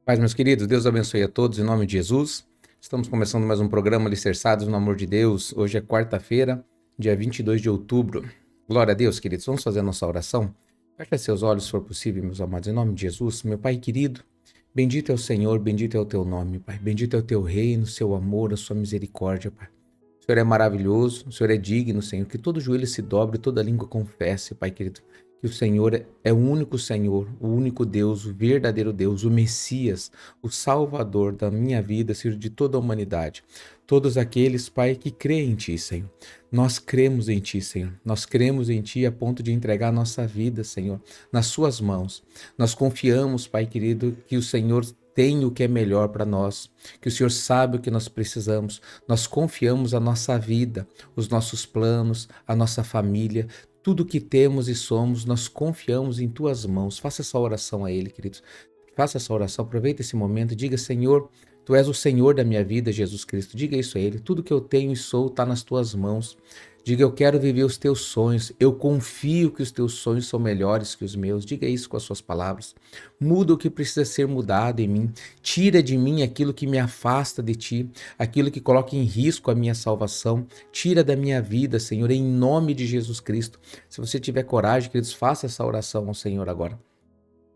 Paz, meus queridos, Deus abençoe a todos em nome de Jesus. Estamos começando mais um programa Alicerçados no Amor de Deus. Hoje é quarta-feira, dia 22 de outubro. Glória a Deus, queridos. Vamos fazer a nossa oração? Feche seus olhos, se for possível, meus amados, em nome de Jesus. Meu Pai querido, bendito é o Senhor, bendito é o teu nome, Pai. Bendito é o teu reino, o seu amor, a sua misericórdia, Pai. O Senhor é maravilhoso, o Senhor é digno, Senhor, que todo joelho se dobre, toda língua confesse, Pai querido, que o Senhor é o único Senhor, o único Deus, o verdadeiro Deus, o Messias, o Salvador da minha vida, Senhor, de toda a humanidade. Todos aqueles, Pai, que creem em Ti, Senhor. Nós cremos em Ti, Senhor. Nós cremos em Ti a ponto de entregar a nossa vida, Senhor, nas Suas mãos. Nós confiamos, Pai querido, que o Senhor tem o que é melhor para nós, que o Senhor sabe o que nós precisamos. Nós confiamos a nossa vida, os nossos planos, a nossa família, tudo que temos e somos, nós confiamos em Tuas mãos. Faça essa oração a Ele, queridos. Faça essa oração, aproveita esse momento e diga: Senhor, Tu és o Senhor da minha vida, Jesus Cristo. Diga isso a Ele. Tudo que eu tenho e sou está nas Tuas mãos. Diga: eu quero viver os Teus sonhos. Eu confio que os Teus sonhos são melhores que os meus. Diga isso com as suas palavras. Muda o que precisa ser mudado em mim. Tira de mim aquilo que me afasta de Ti, aquilo que coloca em risco a minha salvação. Tira da minha vida, Senhor, em nome de Jesus Cristo. Se você tiver coragem, queridos, faça essa oração ao Senhor agora.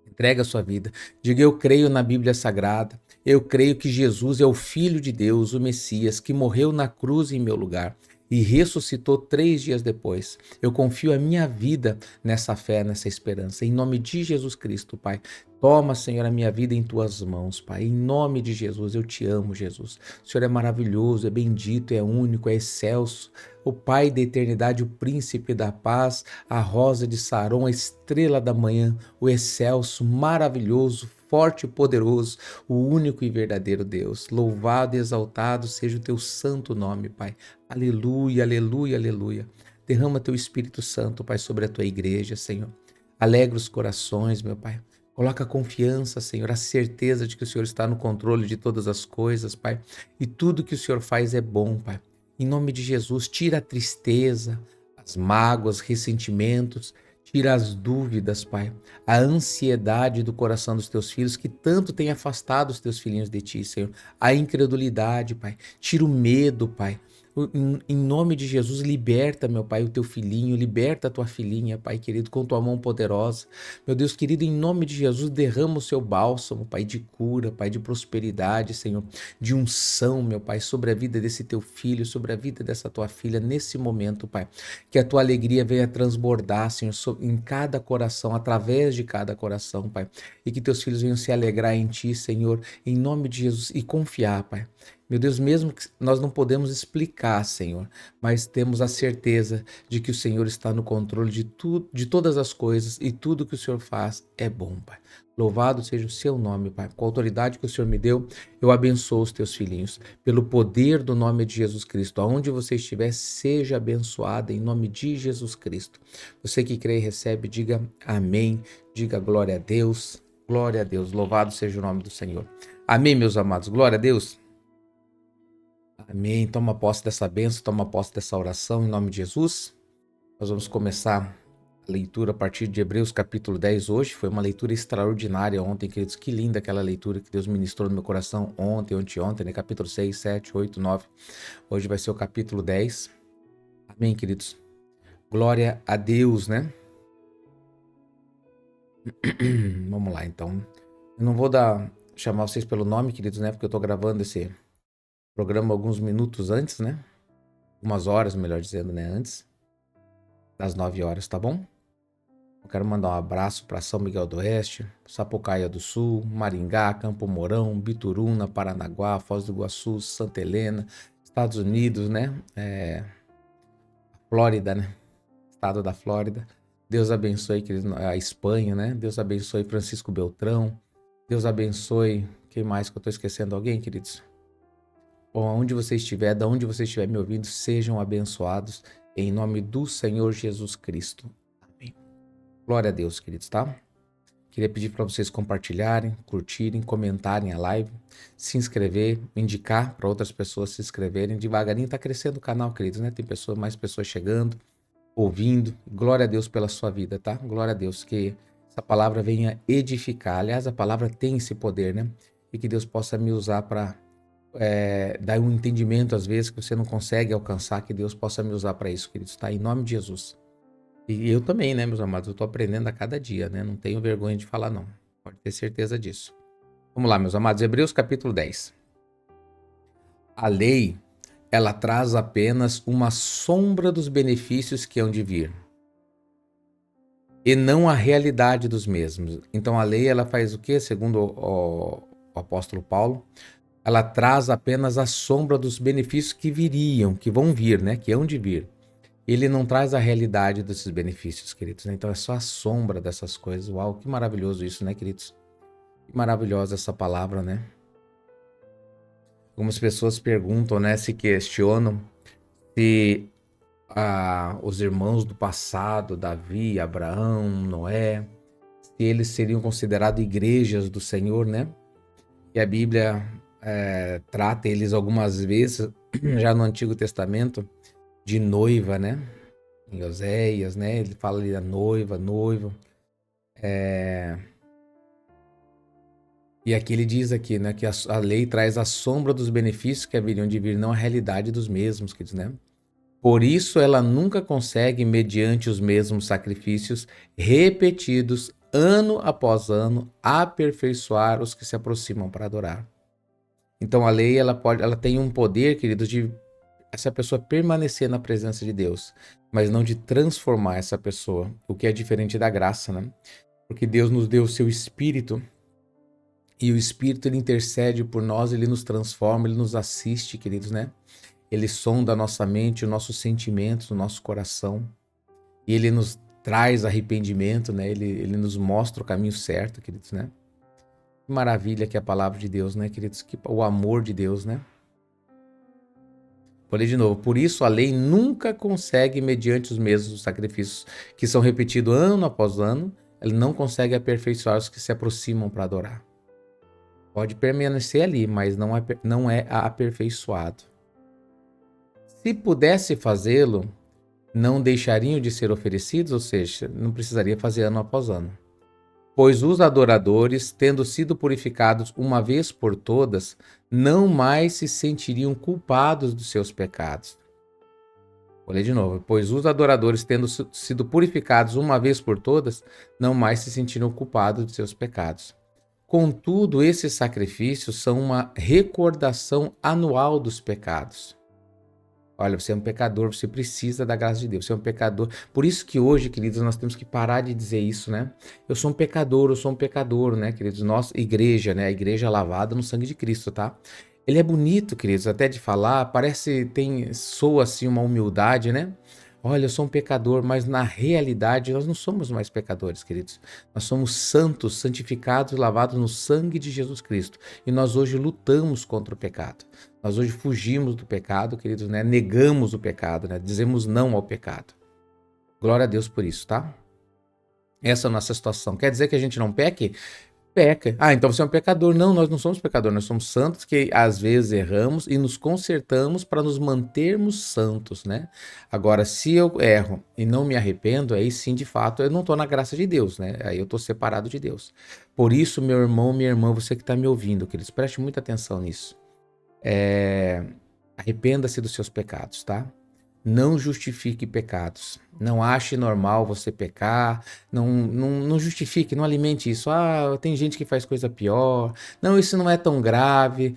Entrega a sua vida. Diga: eu creio na Bíblia Sagrada. Eu creio que Jesus é o Filho de Deus, o Messias, que morreu na cruz em meu lugar e ressuscitou 3 dias depois. Eu confio a minha vida nessa fé, nessa esperança. Em nome de Jesus Cristo, Pai. Toma, Senhor, a minha vida em Tuas mãos, Pai. Em nome de Jesus, eu te amo, Jesus. O Senhor é maravilhoso, é bendito, é único, é excelso. O Pai da eternidade, o príncipe da paz, a rosa de Saron, a estrela da manhã, o excelso, maravilhoso, forte e poderoso, o único e verdadeiro Deus. Louvado e exaltado seja o Teu santo nome, Pai. Aleluia, aleluia, aleluia. Derrama Teu Espírito Santo, Pai, sobre a Tua igreja, Senhor. Alegra os corações, meu Pai. Coloca a confiança, Senhor, a certeza de que o Senhor está no controle de todas as coisas, Pai. E tudo que o Senhor faz é bom, Pai. Em nome de Jesus, tira a tristeza, as mágoas, ressentimentos, tira as dúvidas, Pai, a ansiedade do coração dos Teus filhos que tanto tem afastado os Teus filhinhos de Ti, Senhor. A incredulidade, Pai. Tira o medo, Pai. Em nome de Jesus, liberta, meu Pai, o Teu filhinho, liberta a Tua filhinha, Pai querido, com Tua mão poderosa. Meu Deus querido, em nome de Jesus, derrama o Seu bálsamo, Pai, de cura, Pai, de prosperidade, Senhor, de unção, meu Pai, sobre a vida desse Teu filho, sobre a vida dessa Tua filha, nesse momento, Pai. Que a Tua alegria venha transbordar, Senhor, em cada coração, através de cada coração, Pai. E que Teus filhos venham se alegrar em Ti, Senhor, em nome de Jesus, e confiar, Pai. Meu Deus, mesmo que nós não podemos explicar, Senhor, mas temos a certeza de que o Senhor está no controle de tudo, de todas as coisas, e tudo que o Senhor faz é bom, Pai. Louvado seja o Seu nome, Pai. Com a autoridade que o Senhor me deu, eu abençoo os Teus filhinhos. Pelo poder do nome de Jesus Cristo, aonde você estiver, seja abençoada em nome de Jesus Cristo. Você que crê e recebe, diga amém, diga glória a Deus, glória a Deus. Louvado seja o nome do Senhor. Amém, meus amados. Glória a Deus. Amém. Toma posse dessa bênção, toma posse dessa oração em nome de Jesus. Nós vamos começar a leitura a partir de Hebreus capítulo 10 hoje. Foi uma leitura extraordinária ontem, queridos. Que linda aquela leitura que Deus ministrou no meu coração ontem, anteontem, né? Capítulo 6, 7, 8, 9. Hoje vai ser o capítulo 10. Amém, queridos. Glória a Deus, né? Vamos lá, então. Eu não vou chamar vocês pelo nome, queridos, né? Porque eu tô gravando esse programa alguns minutos antes, né? Algumas horas, melhor dizendo, né? Antes das 9 horas, tá bom? Eu quero mandar um abraço para São Miguel do Oeste, Sapucaia do Sul, Maringá, Campo Mourão, Bituruna, Paranaguá, Foz do Iguaçu, Santa Helena, Estados Unidos, né? Flórida, né? Estado da Flórida. Deus abençoe a Espanha, né? Deus abençoe Francisco Beltrão. Deus abençoe... Quem mais que eu tô esquecendo? Alguém, queridos? Bom, aonde você estiver, da onde você estiver me ouvindo, sejam abençoados em nome do Senhor Jesus Cristo. Amém. Glória a Deus, queridos, tá? Queria pedir para vocês compartilharem, curtirem, comentarem a live, se inscrever, indicar para outras pessoas se inscreverem. Devagarinho tá crescendo o canal, queridos, né? Tem mais pessoas chegando, ouvindo. Glória a Deus pela sua vida, tá? Glória a Deus, que essa palavra venha edificar. Aliás, a palavra tem esse poder, né? e que Deus possa me usar para dar um entendimento, às vezes, que você não consegue alcançar, que Deus possa me usar para isso, queridos, tá? Em nome de Jesus. E eu também, né, meus amados? Eu tô aprendendo a cada dia, né? Não tenho vergonha de falar, não. Pode ter certeza disso. Vamos lá, meus amados. Hebreus capítulo 10. A lei, ela traz apenas uma sombra dos benefícios que hão de vir, e não a realidade dos mesmos. Então a lei, ela faz o quê? Segundo o apóstolo Paulo, ela traz apenas a sombra dos benefícios que viriam, que vão vir, né? Que hão de vir. Ele não traz a realidade desses benefícios, queridos, né? Então é só a sombra dessas coisas. Uau, que maravilhoso isso, né, queridos? Que maravilhosa essa palavra, né? Algumas pessoas perguntam, né, se questionam se os irmãos do passado, Davi, Abraão, Noé, se eles seriam considerados igrejas do Senhor, né? E a Bíblia trata eles algumas vezes, já no Antigo Testamento, de noiva, né? Em Oséias, né? Ele fala ali da noiva. E aqui ele diz aqui, né, que a lei traz a sombra dos benefícios que haveriam de vir, não a realidade dos mesmos, queridos, né? Por isso ela nunca consegue, mediante os mesmos sacrifícios repetidos, ano após ano, aperfeiçoar os que se aproximam para adorar. Então a lei, ela tem um poder, queridos, de essa pessoa permanecer na presença de Deus, mas não de transformar essa pessoa, o que é diferente da graça, né? Porque Deus nos deu o seu Espírito, e o Espírito, ele intercede por nós, ele nos transforma, ele nos assiste, queridos, né? Ele sonda a nossa mente, os nossos sentimentos, o nosso coração, e ele nos traz arrependimento, né? Ele nos mostra o caminho certo, queridos, né? Que maravilha que é a palavra de Deus, né, queridos? Que o amor de Deus, né? Vou ler de novo. Por isso, a lei nunca consegue, mediante os mesmos sacrifícios que são repetidos ano após ano, ela não consegue aperfeiçoar os que se aproximam para adorar. Pode permanecer ali, mas não é aperfeiçoado. Se pudesse fazê-lo, não deixariam de ser oferecidos, ou seja, não precisaria fazer ano após ano. Pois os adoradores, tendo sido purificados uma vez por todas, não mais se sentiriam culpados dos seus pecados. Vou ler de novo. Pois os adoradores, tendo sido purificados uma vez por todas, não mais se sentiriam culpados dos seus pecados. Contudo, esses sacrifícios são uma recordação anual dos pecados. Olha, você é um pecador, você precisa da graça de Deus, você é um pecador. Por isso que hoje, queridos, nós temos que parar de dizer isso, né? Eu sou um pecador, né, queridos? Nossa igreja, né? A igreja lavada no sangue de Cristo, tá? Ele é bonito, queridos, até de falar, soa assim uma humildade, né? Olha, eu sou um pecador, mas na realidade nós não somos mais pecadores, queridos. Nós somos santos, santificados, lavados no sangue de Jesus Cristo. E nós hoje lutamos contra o pecado. Nós hoje fugimos do pecado, queridos, né? Negamos o pecado, né? Dizemos não ao pecado. Glória a Deus por isso, tá? Essa é a nossa situação. Quer dizer que a gente não peque? Peca. Ah, então você é um pecador. Não, nós não somos pecadores, nós somos santos que às vezes erramos e nos consertamos para nos mantermos santos, né? Agora, se eu erro e não me arrependo, aí sim, de fato, eu não estou na graça de Deus, né? Aí eu estou separado de Deus. Por isso, meu irmão, minha irmã, você que está me ouvindo, queridos, preste muita atenção nisso. Arrependa-se dos seus pecados, tá? Não justifique pecados. Não ache normal você pecar. Não justifique, não alimente isso. Ah, tem gente que faz coisa pior. Não, isso não é tão grave.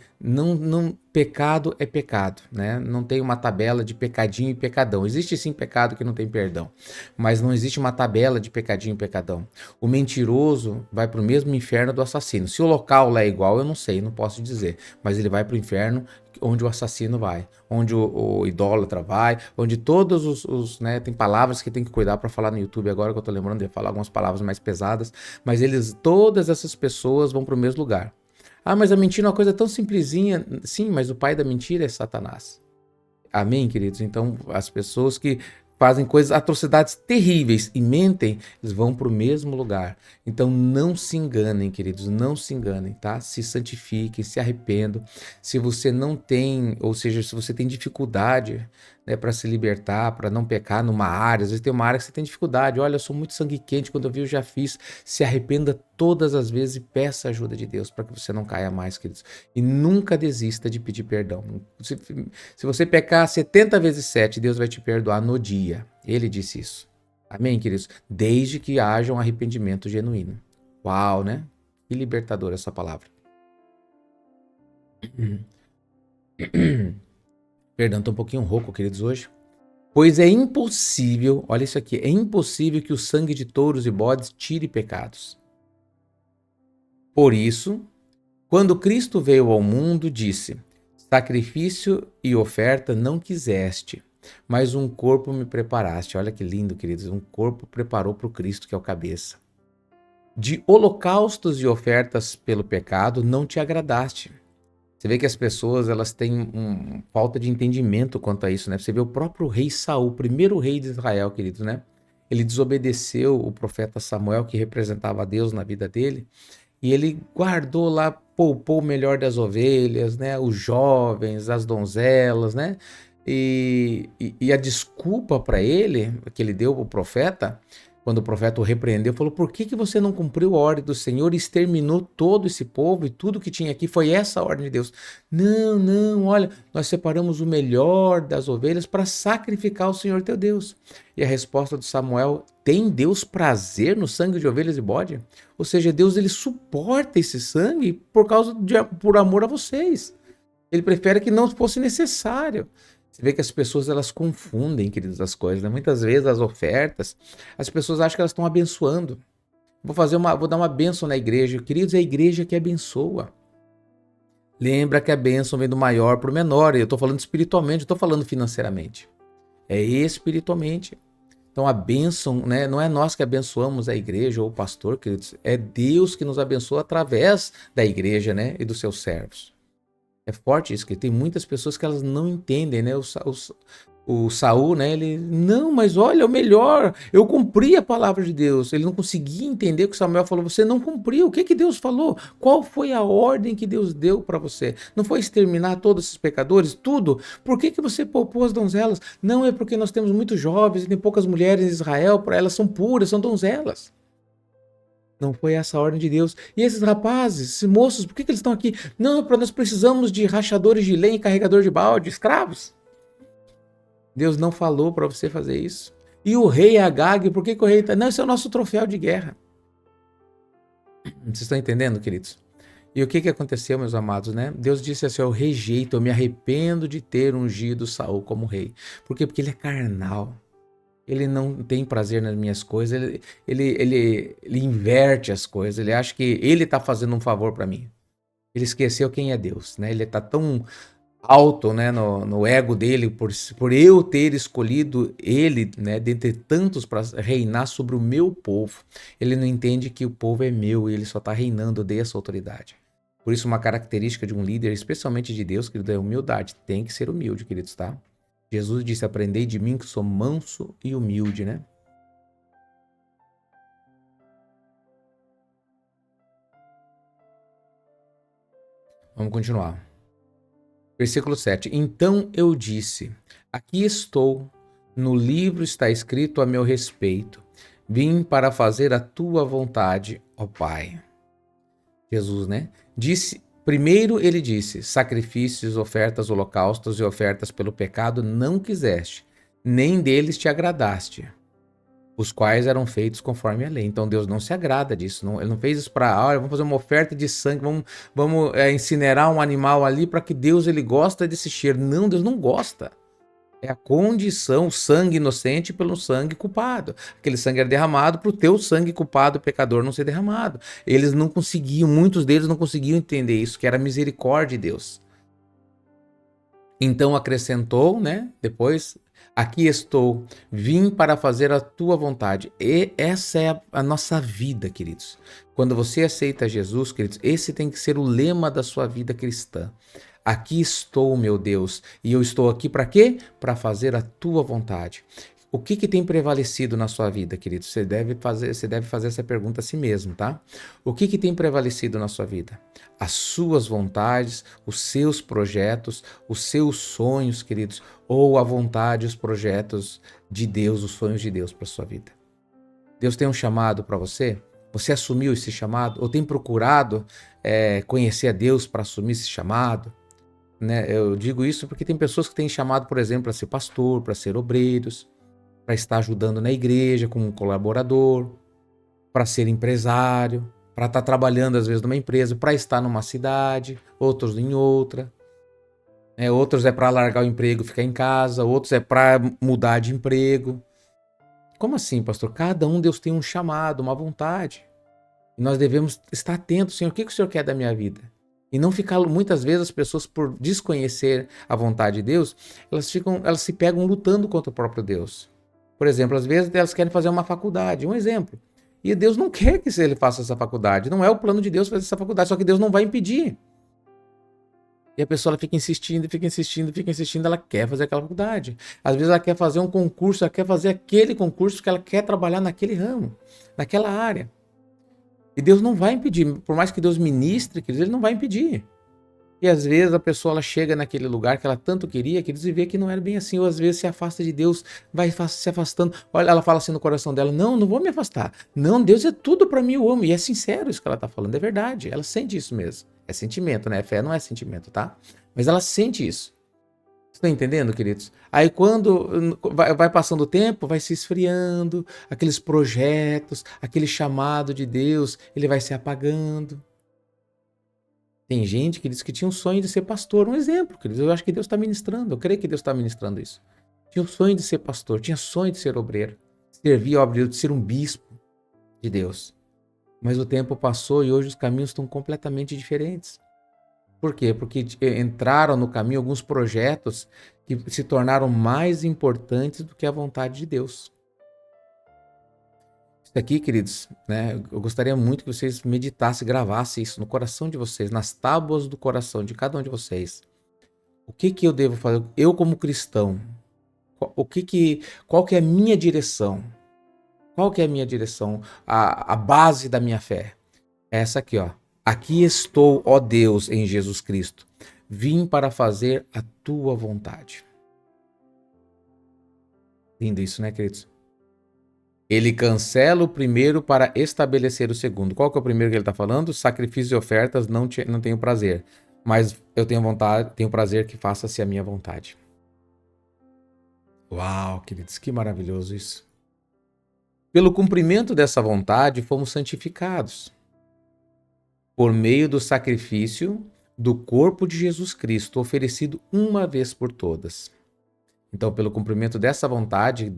Pecado é pecado, né? Não tem uma tabela de pecadinho e pecadão. Existe sim pecado que não tem perdão, mas não existe uma tabela de pecadinho e pecadão. O mentiroso vai para o mesmo inferno do assassino. Se o local lá é igual, eu não sei, não posso dizer, mas ele vai para o inferno onde o assassino vai, onde o idólatra vai, onde todos né, tem palavras que tem que cuidar para falar no YouTube agora que eu tô lembrando de falar algumas palavras mais pesadas, mas todas essas pessoas vão para o mesmo lugar. Ah, mas a mentira é uma coisa tão simplesinha. Sim, mas o pai da mentira é Satanás. Amém, queridos? Então, as pessoas que fazem coisas, atrocidades terríveis e mentem, eles vão para o mesmo lugar. Então não se enganem, queridos, não se enganem, tá? Se santifiquem, se arrependam. Se você não tem, ou seja, se você tem dificuldade, né, para se libertar, para não pecar numa área, às vezes tem uma área que você tem dificuldade. Olha, eu sou muito sangue quente, quando eu vi eu já fiz. Se arrependa todas as vezes e peça a ajuda de Deus para que você não caia mais, queridos. E nunca desista de pedir perdão. Se você pecar 70 vezes 7, Deus vai te perdoar no dia. Ele disse isso. Amém, queridos? Desde que haja um arrependimento genuíno. Uau, né? Que libertador essa palavra. Perdão, tô um pouquinho rouco, queridos, hoje. Pois é impossível, olha isso aqui, é impossível que o sangue de touros e bodes tire pecados. Por isso, quando Cristo veio ao mundo, disse: sacrifício e oferta não quiseste, mas um corpo me preparaste. Olha que lindo, queridos, um corpo preparou para o Cristo, que é o cabeça. De holocaustos e ofertas pelo pecado não te agradaste. Você vê que as pessoas elas têm falta de entendimento quanto a isso, né? Você vê o próprio rei Saul, o primeiro rei de Israel, queridos, né? Ele desobedeceu o profeta Samuel, que representava Deus na vida dele, e ele guardou lá, poupou o melhor das ovelhas, né? Os jovens, as donzelas, né? E a desculpa para ele, que ele deu para o profeta, quando o profeta o repreendeu, falou: por que você não cumpriu a ordem do Senhor e exterminou todo esse povo e tudo que tinha aqui? Foi essa a ordem de Deus. Não, olha, nós separamos o melhor das ovelhas para sacrificar ao Senhor teu Deus. E a resposta de Samuel: tem Deus prazer no sangue de ovelhas e bode? Ou seja, Deus ele suporta esse sangue por amor a vocês. Ele prefere que não fosse necessário. Você vê que as pessoas elas confundem, queridos, as coisas, né? Muitas vezes as ofertas, as pessoas acham que elas estão abençoando. Vou dar uma bênção na igreja. Queridos, é a igreja que abençoa. Lembra que a bênção vem do maior para o menor. Eu estou falando espiritualmente, eu estou falando financeiramente. É espiritualmente. Então a bênção, né, não é nós que abençoamos a igreja ou o pastor, queridos. É Deus que nos abençoa através da igreja, né, e dos seus servos. É forte isso, que tem muitas pessoas que elas não entendem, né? O Saul, né? Ele, não, mas olha, o melhor, eu cumpri a palavra de Deus. Ele não conseguia entender o que Samuel falou. Você não cumpriu. O que Deus falou? Qual foi a ordem que Deus deu para você? Não foi exterminar todos esses pecadores? Tudo? Por que você poupou as donzelas? Não, é porque nós temos muitos jovens e tem poucas mulheres em Israel, para elas são puras, são donzelas. Não foi essa a ordem de Deus. E esses rapazes, esses moços, por que eles estão aqui? Não, nós precisamos de rachadores de lenha e carregador de balde, escravos. Deus não falou para você fazer isso. E o rei Agag, por que o rei está... Não, esse é o nosso troféu de guerra. Vocês estão entendendo, queridos? E o que aconteceu, meus amados, né? Deus disse assim: eu rejeito, eu me arrependo de ter ungido Saul como rei. Por quê? Porque ele é carnal. Ele não tem prazer nas minhas coisas, ele inverte as coisas, ele acha que ele está fazendo um favor para mim. Ele esqueceu quem é Deus, né? Ele está tão alto, né, no ego dele, por eu ter escolhido ele, né, dentre tantos para reinar sobre o meu povo. Ele não entende que o povo é meu e ele só está reinando, eu dei essa autoridade. Por isso, uma característica de um líder, especialmente de Deus, querido, é humildade. Tem que ser humilde, queridos, tá? Jesus disse: aprendei de mim que sou manso e humilde, né? Vamos continuar. Versículo 7. Então eu disse: aqui estou, no livro está escrito a meu respeito. Vim para fazer a tua vontade, ó Pai. Jesus, né? Primeiro ele disse: sacrifícios, ofertas, holocaustos e ofertas pelo pecado não quiseste, nem deles te agradaste, os quais eram feitos conforme a lei. Então Deus não se agrada disso. Ele não fez isso para, olha, vamos fazer uma oferta de sangue, vamos incinerar um animal ali para que Deus ele gosta desse cheiro. Não, Deus não gosta. É a condição, o sangue inocente pelo sangue culpado. Aquele sangue era derramado para o teu sangue culpado, pecador, não ser derramado. Eles não conseguiam, muitos deles não conseguiam entender isso, que era a misericórdia de Deus. Então acrescentou, né? Depois, aqui estou, vim para fazer a tua vontade. E essa é a nossa vida, queridos. Quando você aceita Jesus, queridos, esse tem que ser o lema da sua vida cristã. Aqui estou, meu Deus, e eu estou aqui para quê? Para fazer a tua vontade. O que tem prevalecido na sua vida, querido? Você deve fazer essa pergunta a si mesmo, tá? O que tem prevalecido na sua vida? As suas vontades, os seus projetos, os seus sonhos, queridos, ou a vontade, os projetos de Deus, os sonhos de Deus para sua vida? Deus tem um chamado para você? Você assumiu esse chamado? Ou tem procurado conhecer a Deus para assumir esse chamado? Né? Eu digo isso porque tem pessoas que têm chamado, por exemplo, para ser pastor, para ser obreiros, para estar ajudando na igreja como um colaborador, para ser empresário, para estar trabalhando às vezes numa empresa, para estar numa cidade, outros em outra. Outros é para largar o emprego e ficar em casa, outros é para mudar de emprego. Como assim, pastor? Cada um, Deus tem um chamado, uma vontade. E nós devemos estar atentos, Senhor, o que o Senhor quer da minha vida? E não ficar, muitas vezes as pessoas, por desconhecer a vontade de Deus, elas se pegam lutando contra o próprio Deus. Por exemplo, às vezes elas querem fazer uma faculdade, um exemplo. E Deus não quer que ele faça essa faculdade. Não é o plano de Deus fazer essa faculdade, só que Deus não vai impedir. E a pessoa ela fica insistindo, ela quer fazer aquela faculdade. Às vezes ela quer fazer um concurso, ela quer fazer aquele concurso porque ela quer trabalhar naquele ramo, naquela área. E Deus não vai impedir, por mais que Deus ministre, queridos, ele não vai impedir. E às vezes a pessoa ela chega naquele lugar que ela tanto queria, queridos, e vê que não era bem assim, ou às vezes se afasta de Deus, vai se afastando. Olha, ela fala assim no coração dela, não vou me afastar. Não, Deus é tudo para mim, eu amo. E é sincero isso que ela tá falando, é verdade. Ela sente isso mesmo. É sentimento, né? Fé não é sentimento, tá? Mas ela sente isso. Vocês estão entendendo, queridos? Aí quando vai passando o tempo, vai se esfriando, aqueles projetos, aquele chamado de Deus, ele vai se apagando. Tem gente que diz que tinha um sonho de ser pastor, um exemplo, queridos. Eu acho que Deus está ministrando, eu creio que Deus está ministrando isso. Tinha o sonho de ser pastor, tinha sonho de ser obreiro, servir, ó Deus, de ser um bispo de Deus. Mas o tempo passou e hoje os caminhos estão completamente diferentes. Por quê? Porque entraram no caminho alguns projetos que se tornaram mais importantes do que a vontade de Deus. Isso aqui, queridos, né, eu gostaria muito que vocês meditassem, gravassem isso no coração de vocês, nas tábuas do coração de cada um de vocês. O que eu devo fazer? Eu como cristão, qual que é a minha direção? Qual que é a minha direção? A base da minha fé? É essa aqui, ó. Aqui estou, ó Deus, em Jesus Cristo. Vim para fazer a tua vontade. Lindo isso, né, queridos? Ele cancela o primeiro para estabelecer o segundo. Qual que é o primeiro que ele está falando? Sacrifícios e ofertas não tenho prazer. Mas eu tenho prazer que faça-se a minha vontade. Uau, queridos, que maravilhoso isso. Pelo cumprimento dessa vontade, fomos santificados. Por meio do sacrifício do corpo de Jesus Cristo, oferecido uma vez por todas. Então, pelo cumprimento dessa vontade,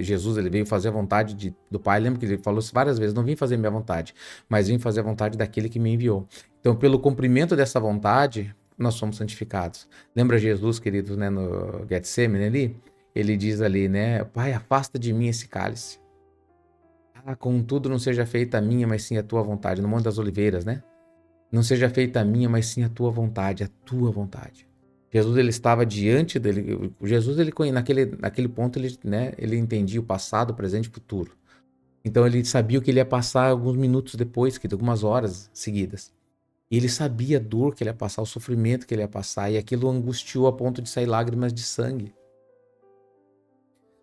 Jesus veio fazer a vontade do Pai. Lembra que ele falou isso várias vezes, não vim fazer a minha vontade, mas vim fazer a vontade daquele que me enviou. Então, pelo cumprimento dessa vontade, nós somos santificados. Lembra Jesus, queridos, né, no Getsemane ali? Ele diz ali, né, Pai, afasta de mim esse cálice. Contudo, não seja feita a minha, mas sim a tua vontade. No Monte das Oliveiras, né? Não seja feita a minha, mas sim a tua vontade, a tua vontade. Jesus, ele estava diante dele. Jesus, ele naquele ponto, ele entendia o passado, o presente e o futuro. Então, ele sabia o que ele ia passar alguns minutos depois, algumas horas seguidas. E ele sabia a dor que ele ia passar, o sofrimento que ele ia passar, e aquilo angustiou a ponto de sair lágrimas de sangue.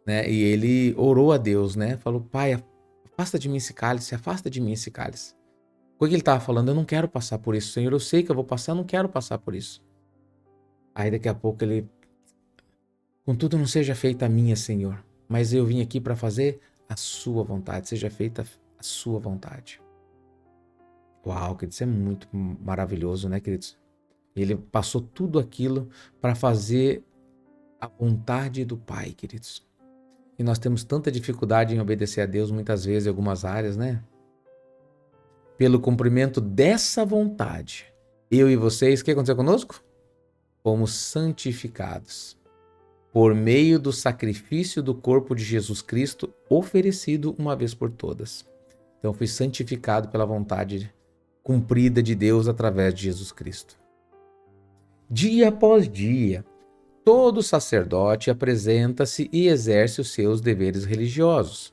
Né? E ele orou a Deus, né? Falou, Pai, afasta de mim esse cálice, afasta de mim esse cálice. O que ele estava falando? Eu não quero passar por isso, Senhor. Eu sei que eu vou passar, eu não quero passar por isso. Aí daqui a pouco ele... Contudo, não seja feita a minha, Senhor, mas eu vim aqui para fazer a sua vontade. Seja feita a sua vontade. Uau, queridos, isso é muito maravilhoso, né, queridos? Ele passou tudo aquilo para fazer a vontade do Pai, queridos. E nós temos tanta dificuldade em obedecer a Deus, muitas vezes, em algumas áreas, né? Pelo cumprimento dessa vontade, eu e vocês, o que aconteceu conosco? Fomos santificados por meio do sacrifício do corpo de Jesus Cristo, oferecido uma vez por todas. Então, fui santificado pela vontade cumprida de Deus através de Jesus Cristo. Dia após dia, todo sacerdote apresenta-se e exerce os seus deveres religiosos.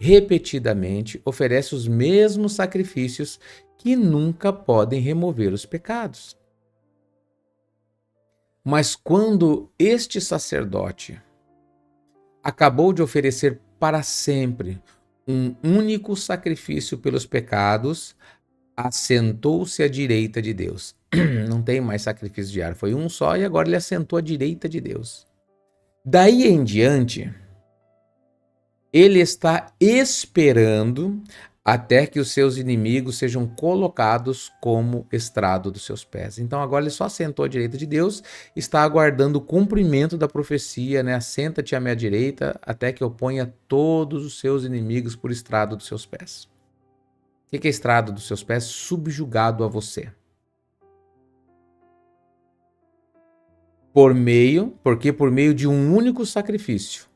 Repetidamente oferece os mesmos sacrifícios que nunca podem remover os pecados. Mas quando este sacerdote acabou de oferecer para sempre um único sacrifício pelos pecados, assentou-se à direita de Deus. Não tem mais sacrifício diário, foi um só e agora ele assentou à direita de Deus. Daí em diante, ele está esperando até que os seus inimigos sejam colocados como estrado dos seus pés. Então agora ele só assentou à direita de Deus, está aguardando o cumprimento da profecia, né? Assenta-te à minha direita até que eu ponha todos os seus inimigos por estrado dos seus pés. O que é estrado dos seus pés? Subjugado a você. Porque por meio de um único sacrifício.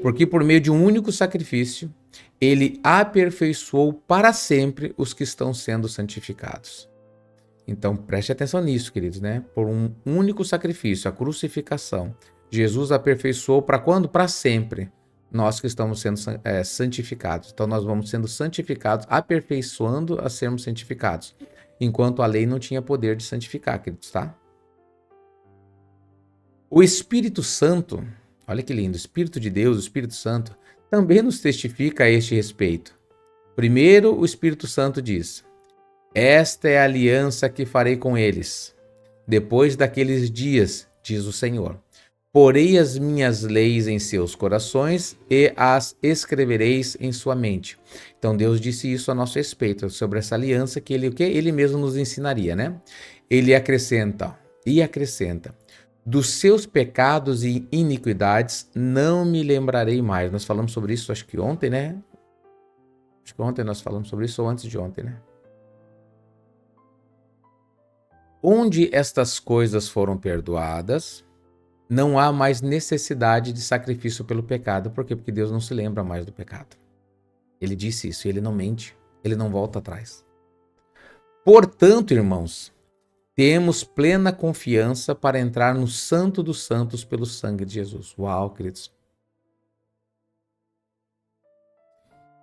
Porque por meio de um único sacrifício, ele aperfeiçoou para sempre os que estão sendo santificados. Então preste atenção nisso, queridos, né? Por um único sacrifício, a crucificação, Jesus aperfeiçoou para quando? Para sempre. Nós que estamos sendo santificados. Então nós vamos sendo santificados, aperfeiçoando a sermos santificados. Enquanto a lei não tinha poder de santificar, queridos, tá? O Espírito Santo, olha que lindo, o Espírito de Deus, o Espírito Santo, também nos testifica a este respeito. Primeiro, o Espírito Santo diz: esta é a aliança que farei com eles. Depois daqueles dias, diz o Senhor, porei as minhas leis em seus corações e as escrevereis em sua mente. Então Deus disse isso a nosso respeito, sobre essa aliança que ele mesmo nos ensinaria, né? Ele acrescenta, dos seus pecados e iniquidades não me lembrarei mais. Nós falamos sobre isso, acho que ontem, né? Acho que ontem nós falamos sobre isso, ou antes de ontem, né? Onde estas coisas foram perdoadas, não há mais necessidade de sacrifício pelo pecado. Por quê? Porque Deus não se lembra mais do pecado. Ele disse isso, e ele não mente, ele não volta atrás. Portanto, irmãos, temos plena confiança para entrar no Santo dos Santos pelo sangue de Jesus. Uau, queridos.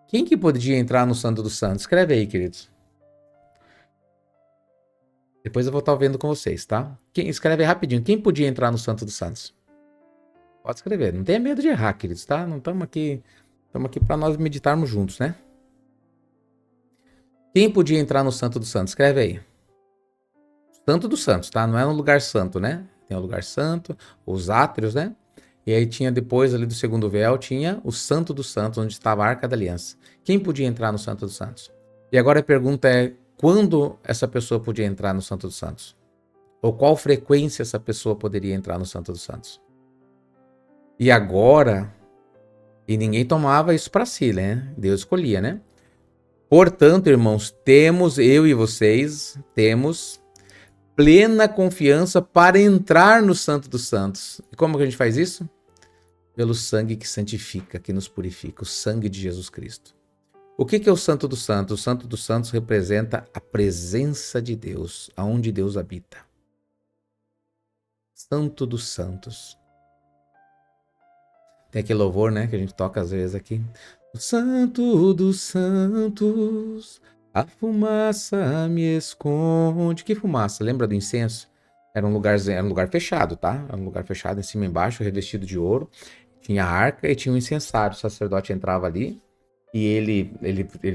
Quem que podia entrar no Santo dos Santos? Escreve aí, queridos. Depois eu vou estar vendo com vocês, tá? Escreve aí rapidinho. Quem podia entrar no Santo dos Santos? Pode escrever. Não tenha medo de errar, queridos, tá? Não estamos aqui para nós meditarmos juntos, né? Quem podia entrar no Santo dos Santos? Escreve aí. Santo dos Santos, tá? Não é um lugar santo, né? Tem o lugar santo, os átrios, né? E aí tinha depois ali do segundo véu, tinha o Santo dos Santos, onde estava a Arca da Aliança. Quem podia entrar no Santo dos Santos? E agora a pergunta é, quando essa pessoa podia entrar no Santo dos Santos? Ou qual frequência essa pessoa poderia entrar no Santo dos Santos? E agora, e ninguém tomava isso para si, né? Deus escolhia, né? Portanto, irmãos, eu e vocês, temos plena confiança para entrar no Santo dos Santos. E como que a gente faz isso? Pelo sangue que santifica, que nos purifica, o sangue de Jesus Cristo. O que é o Santo dos Santos? O Santo dos Santos representa a presença de Deus, aonde Deus habita. Santo dos Santos. Tem aquele louvor, né, que a gente toca às vezes aqui. O Santo dos Santos, a fumaça me esconde. Que fumaça? Lembra do incenso? Era um lugar fechado, tá? Era um lugar fechado, em cima e embaixo, revestido de ouro. Tinha a arca e tinha um incensário. O sacerdote entrava ali e ele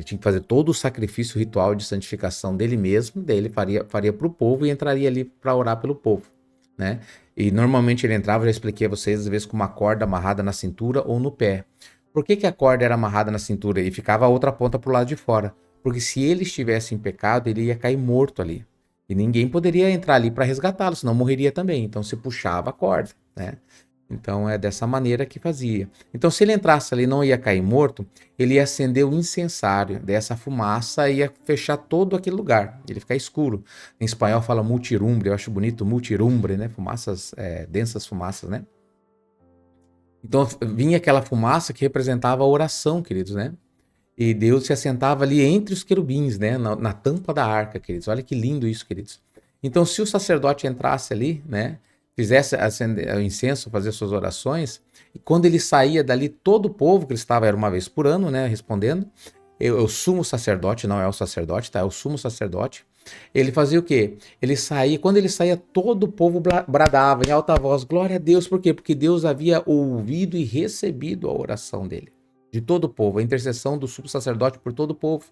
tinha que fazer todo o sacrifício ritual de santificação dele mesmo. Daí ele faria para o povo e entraria ali para orar pelo povo, né? E normalmente ele entrava, já expliquei a vocês, às vezes com uma corda amarrada na cintura ou no pé. Por que a corda era amarrada na cintura e ficava a outra ponta para o lado de fora? Porque se ele estivesse em pecado, ele ia cair morto ali. E ninguém poderia entrar ali para resgatá-lo, senão morreria também. Então se puxava a corda, né? Então é dessa maneira que fazia. Então se ele entrasse ali e não ia cair morto, ele ia acender o incensário. Dessa fumaça ia fechar todo aquele lugar. Ele ia ficar escuro. Em espanhol fala multirumbre, eu acho bonito multirumbre, né? Fumaças, densas fumaças, né? Então vinha aquela fumaça que representava a oração, queridos, né? E Deus se assentava ali entre os querubins, né? Na tampa da arca, queridos. Olha que lindo isso, queridos. Então, se o sacerdote entrasse ali, né? Fizesse acender o incenso, fazer suas orações, e quando ele saía dali, todo o povo, que ele estava, era uma vez por ano, né? Respondendo, o sumo sacerdote, não é o sacerdote, tá? É o sumo sacerdote. Ele fazia o quê? Ele saía, quando ele saía, todo o povo bradava em alta voz, glória a Deus, por quê? Porque Deus havia ouvido e recebido a oração dele, de todo o povo, a intercessão do sumo sacerdote por todo o povo.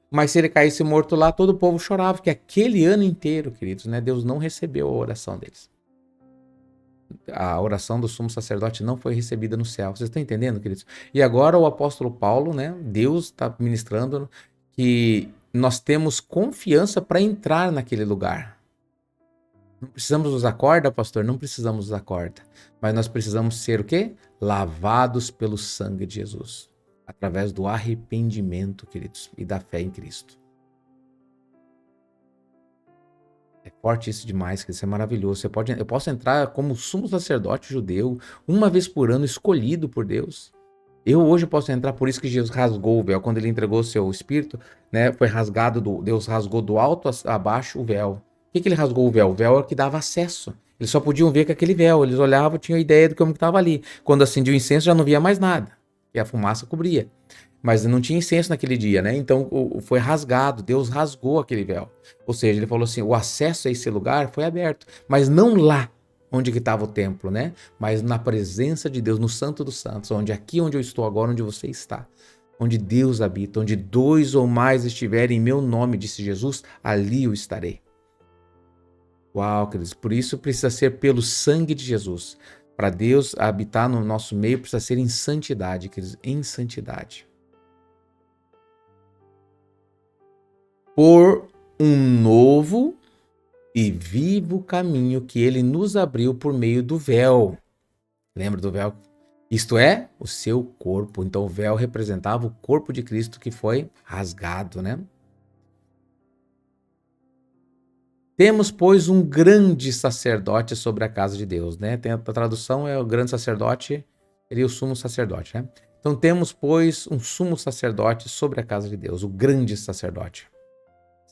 Mas se ele caísse morto lá, todo o povo chorava, porque aquele ano inteiro, queridos, né, Deus não recebeu a oração deles. A oração do sumo sacerdote não foi recebida no céu. Vocês estão entendendo, queridos? E agora o apóstolo Paulo, né, Deus está ministrando que nós temos confiança para entrar naquele lugar. Não precisamos usar corda, pastor? Não precisamos usar corda. Mas nós precisamos ser o quê? Lavados pelo sangue de Jesus. Através do arrependimento, queridos, e da fé em Cristo. É forte isso demais, que isso é maravilhoso. Eu posso entrar como sumo sacerdote judeu, uma vez por ano, escolhido por Deus. Eu hoje posso entrar, por isso que Jesus rasgou o véu. Quando ele entregou o seu espírito, né, foi rasgado, Deus rasgou do alto a baixo o véu. Por que ele rasgou o véu? O véu é o que dava acesso. Eles só podiam ver com aquele véu. Eles olhavam, tinham ideia do que estava ali. Quando acendia o incenso, já não via mais nada. E a fumaça cobria. Mas não tinha incenso naquele dia, né? Então foi rasgado, Deus rasgou aquele véu. Ou seja, ele falou assim, o acesso a esse lugar foi aberto, mas não lá onde que estava o templo, né? Mas na presença de Deus, no Santo dos Santos, aqui onde eu estou agora, onde você está. Onde Deus habita, onde 2 ou mais estiverem em meu nome, disse Jesus, ali eu estarei. Uau, queridos, por isso precisa ser pelo sangue de Jesus. Para Deus habitar no nosso meio, precisa ser em santidade, queridos, em santidade. Por um novo e vivo caminho que ele nos abriu por meio do véu. Lembra do véu? Isto é, o seu corpo. Então o véu representava o corpo de Cristo que foi rasgado, né? Temos, pois, um grande sacerdote sobre a casa de Deus, né? A tradução é o grande sacerdote, seria o sumo sacerdote, né? Então temos, pois, um sumo sacerdote sobre a casa de Deus, o grande sacerdote.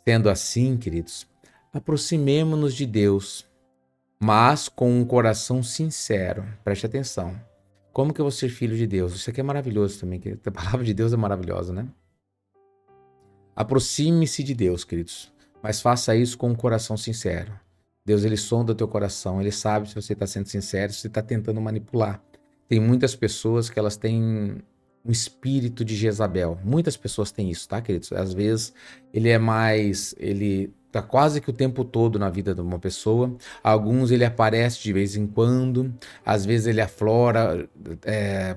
Sendo assim, queridos, aproximemo-nos de Deus, mas com um coração sincero. Preste atenção. Como que eu vou ser filho de Deus? Isso aqui é maravilhoso também, querido. A palavra de Deus é maravilhosa, né? Aproxime-se de Deus, queridos, mas faça isso com um coração sincero. Deus, ele sonda o teu coração, ele sabe se você está sendo sincero, se você está tentando manipular. Tem muitas pessoas que elas têm um espírito de Jezabel. Muitas pessoas têm isso, tá, queridos? Às vezes ele tá quase que o tempo todo na vida de uma pessoa. Alguns ele aparece de vez em quando, às vezes ele aflora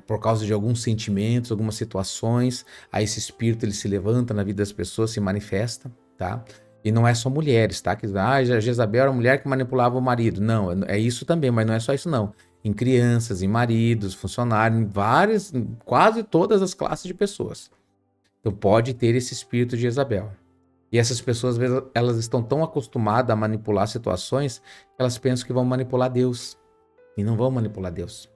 por causa de alguns sentimentos, algumas situações. Aí esse espírito ele se levanta na vida das pessoas, se manifesta, tá? E não é só mulheres, tá? Jezabel era a mulher que manipulava o marido. Não, é isso também, mas não é só isso não. Em crianças, em maridos, funcionários, em quase todas as classes de pessoas. Então pode ter esse espírito de Jezabel. E essas pessoas, às vezes, elas estão tão acostumadas a manipular situações que elas pensam que vão manipular Deus. E não vão manipular Deus.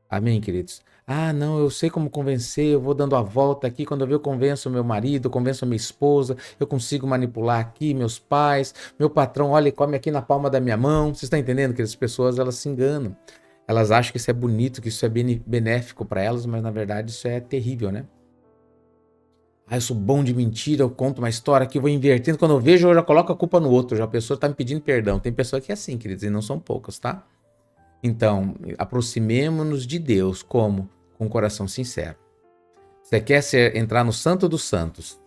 Amém, queridos? Ah, não, eu sei como convencer, eu vou dando a volta aqui, quando eu convenço o meu marido, eu convenço a minha esposa, eu consigo manipular aqui meus pais, meu patrão, olha, come aqui na palma da minha mão. Vocês estão entendendo que as pessoas, elas se enganam. Elas acham que isso é bonito, que isso é benéfico para elas, mas na verdade isso é terrível, né? Ah, eu sou bom de mentira, eu conto uma história aqui, eu vou invertendo, quando eu vejo eu já coloco a culpa no outro, já a pessoa está me pedindo perdão. Tem pessoa que é assim, queridos, e não são poucas, tá? Então, aproximemo-nos de Deus como? Com um coração sincero. Você quer entrar no Santo dos Santos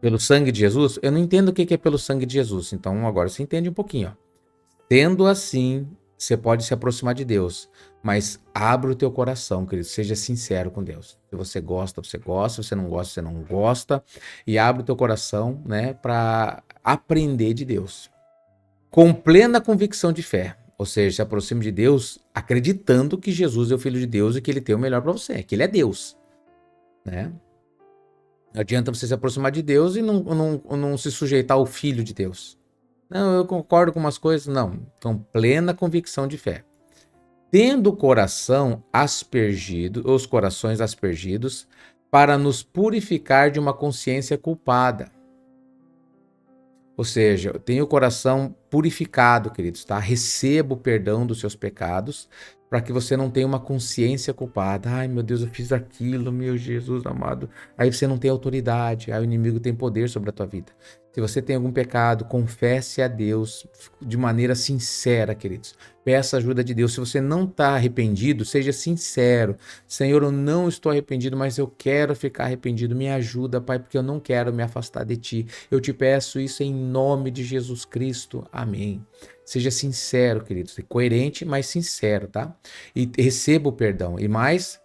pelo sangue de Jesus? Eu não entendo o que é pelo sangue de Jesus. Então, agora você entende um pouquinho. Ó. Tendo assim, você pode se aproximar de Deus. Mas abra o teu coração, querido. Seja sincero com Deus. Se você gosta, você gosta. Se você não gosta, você não gosta. E abre o teu coração, né, para aprender de Deus. Com plena convicção de fé. Ou seja, se aproxime de Deus acreditando que Jesus é o Filho de Deus e que ele tem o melhor para você, que ele é Deus. Né? Não adianta você se aproximar de Deus e não se sujeitar ao Filho de Deus. Não, eu concordo com umas coisas. Não, com plena convicção de fé. Tendo o coração aspergido, os corações aspergidos, para nos purificar de uma consciência culpada. Ou seja, eu tenho o coração purificado, queridos, tá? Receba o perdão dos seus pecados, para que você não tenha uma consciência culpada. Ai, meu Deus, eu fiz aquilo, meu Jesus amado. Aí você não tem autoridade, aí o inimigo tem poder sobre a tua vida. Se você tem algum pecado, confesse a Deus de maneira sincera, queridos. Peça ajuda de Deus. Se você não está arrependido, seja sincero. Senhor, eu não estou arrependido, mas eu quero ficar arrependido. Me ajuda, Pai, porque eu não quero me afastar de Ti. Eu te peço isso em nome de Jesus Cristo. Amém. Seja sincero, queridos. Coerente, mas sincero, tá? E receba o perdão. E mais,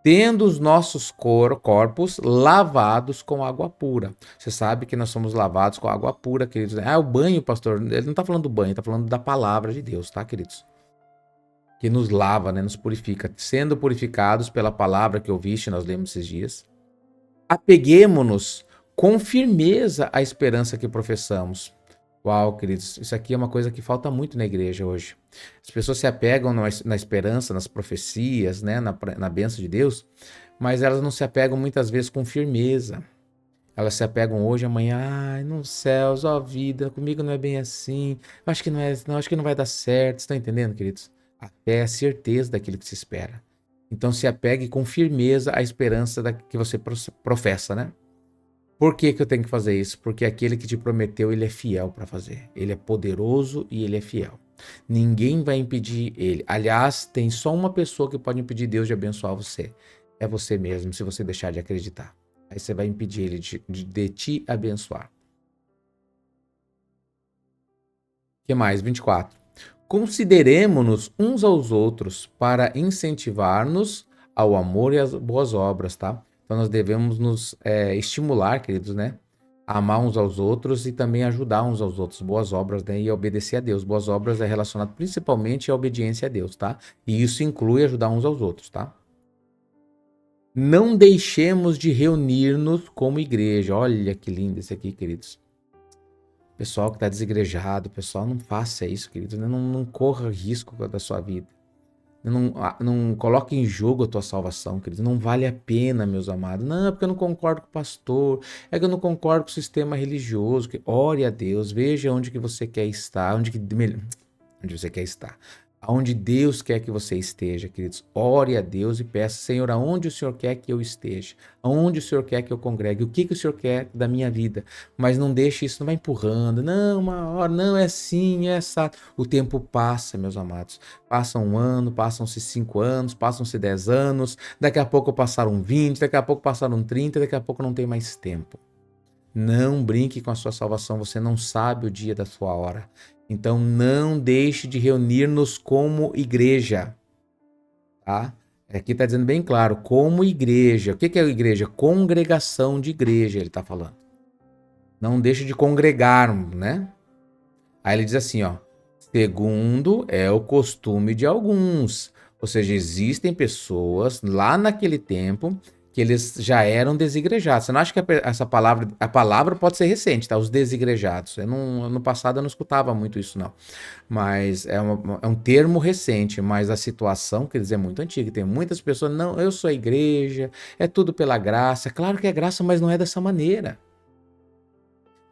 tendo os nossos corpos lavados com água pura. Você sabe que nós somos lavados com água pura, queridos. O banho, pastor, ele não está falando do banho, está falando da palavra de Deus, tá, queridos? Que nos lava, né, nos purifica. Sendo purificados pela palavra que ouviste, nós lemos esses dias. Apeguemo-nos com firmeza à esperança que professamos. Uau, queridos, isso aqui é uma coisa que falta muito na igreja hoje. As pessoas se apegam na esperança, nas profecias, né, na bênção de Deus, mas elas não se apegam muitas vezes com firmeza. Elas se apegam hoje, amanhã, ai, nos céus, ó vida, comigo não é bem assim, acho que não é, não, acho que não vai dar certo. Estão entendendo, queridos? A fé é a certeza daquilo que se espera. Então se apegue com firmeza à esperança que você professa, né? Por que que eu tenho que fazer isso? Porque aquele que te prometeu, ele é fiel para fazer. Ele é poderoso e ele é fiel. Ninguém vai impedir ele. Aliás, tem só uma pessoa que pode impedir Deus de abençoar você. É você mesmo, se você deixar de acreditar. Aí você vai impedir ele de te abençoar. O que mais? 24. Consideremo-nos uns aos outros para incentivar-nos ao amor e às boas obras, tá? Então nós devemos nos estimular, queridos, né? A amar uns aos outros e também ajudar uns aos outros. Boas obras, né? E obedecer a Deus. Boas obras é relacionado principalmente à obediência a Deus, tá? E isso inclui ajudar uns aos outros, tá? Não deixemos de reunir-nos como igreja. Olha que lindo esse aqui, queridos. Pessoal que está desigrejado, pessoal, não faça isso, querido. Não corra risco da sua vida. Não coloque em jogo a tua salvação, querido. Não vale a pena, meus amados. Não, é porque eu não concordo com o pastor. É que eu não concordo com o sistema religioso. Ore a Deus, veja onde que você quer estar, onde você quer estar. Aonde Deus quer que você esteja, queridos. Ore a Deus e peça, Senhor, aonde o Senhor quer que eu esteja? Aonde o Senhor quer que eu congregue? O que o Senhor quer da minha vida? Mas não deixe isso, não vai empurrando. Não, uma hora, não, é assim, é essa. O tempo passa, meus amados. Passa um ano, passam-se 5 anos, passam-se 10 anos. Daqui a pouco passaram 20, daqui a pouco passaram 30, daqui a pouco não tem mais tempo. Não brinque com a sua salvação, você não sabe o dia da sua hora. Então não deixe de reunir-nos como igreja, tá? Aqui está dizendo bem claro, como igreja. O que é a igreja? Congregação de igreja, ele está falando. Não deixe de congregar, né? Aí ele diz assim, ó, segundo é o costume de alguns. Ou seja, existem pessoas lá naquele tempo que eles já eram desigrejados. Você não acha que a palavra pode ser recente, tá? Os desigrejados. No passado eu não escutava muito isso, não. Mas é um termo recente, mas a situação, quer dizer, é muito antiga. Tem muitas pessoas, não, eu sou a igreja, é tudo pela graça. Claro que é graça, mas não é dessa maneira.